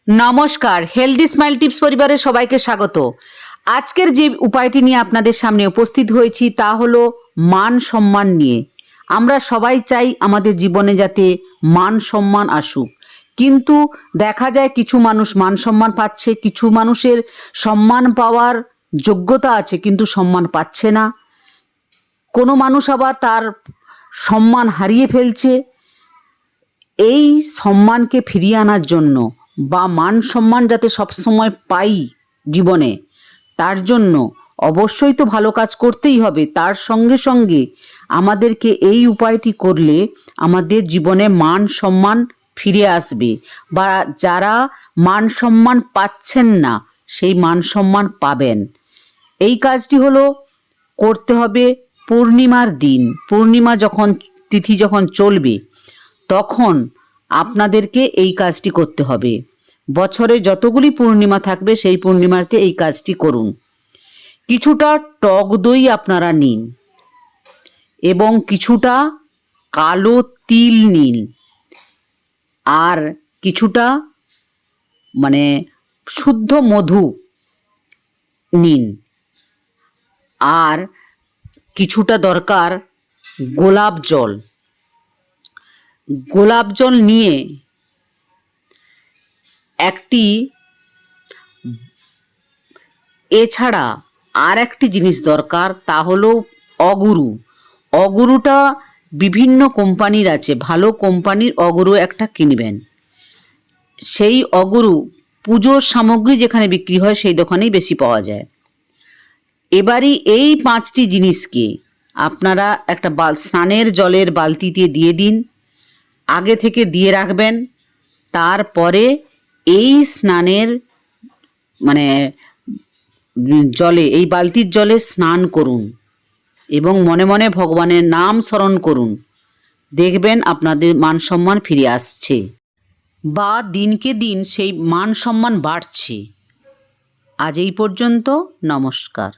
নমস্কার, healthy smile tips পরিবারের সবাইকে স্বাগত। আজকের যে উপায়টি নিয়ে আপনাদের সামনে উপস্থিত হয়েছি তা হলো মান সম্মান নিয়ে। আমরা সবাই চাই আমাদের জীবনে যাতে মান সম্মান আসুক, কিন্তু দেখা যায় কিছু মানুষ মান সম্মান পাচ্ছে, কিছু মানুষের সম্মান পাওয়ার যোগ্যতা আছে কিন্তু সম্মান পাচ্ছে না। কোনো মানুষ আবার তার সম্মান হারিয়ে ফেলছে। এই সম্মানকে ফিরিয়ে আনার জন্য বা মান সম্মান যাতে সবসময় পাই জীবনে, তার জন্য অবশ্যই তো ভালো কাজ করতেই হবে। তার সঙ্গে সঙ্গে আমাদেরকে এই উপায়টি করলে আমাদের জীবনে মান সম্মান ফিরে আসবে, বা যারা মান সম্মান পাচ্ছেন না সেই মান সম্মান পাবেন। এই কাজটি হলো করতে হবে পূর্ণিমার দিন। পূর্ণিমা যখন তিথি যখন চলবে তখন আপনাদেরকে এই কাজটি করতে হবে। বছরে যতগুলি পূর্ণিমা থাকবে সেই পূর্ণিমাতে এই কাজটি করুন। কিছুটা টক দই আপনারা নিন এবং কিছুটা কালো তিল নিন, আর কিছুটা শুদ্ধ মধু নিন, আর কিছুটা দরকার গোলাপ জল। গোলাপ জল নিয়ে একটি, এছাড়া আর একটি জিনিস দরকার, তা হলো অগুরু। অগুরুটা বিভিন্ন কোম্পানির আছে, ভালো কোম্পানির অগুরু একটা কিনবেন। সেই অগুরু পুজোর সামগ্রী যেখানে বিক্রি হয় সেই দোকানেই বেশি পাওয়া যায়। এবারই এই 5টি জিনিসকে আপনারা একটা স্নানের জলের বালতিতে দিয়ে দিন, আগে থেকে দিয়ে রাখবেন। তারপরে এই স্নানের জলে, এই বালতির জলে স্নান করুন এবং মনে মনে ভগবানের নাম স্মরণ করুন। দেখবেন আপনাদের মান সম্মান ফিরে আসছে, বা দিনকে দিন সেই মান সম্মান বাড়ছে। আজ এই পর্যন্ত, নমস্কার।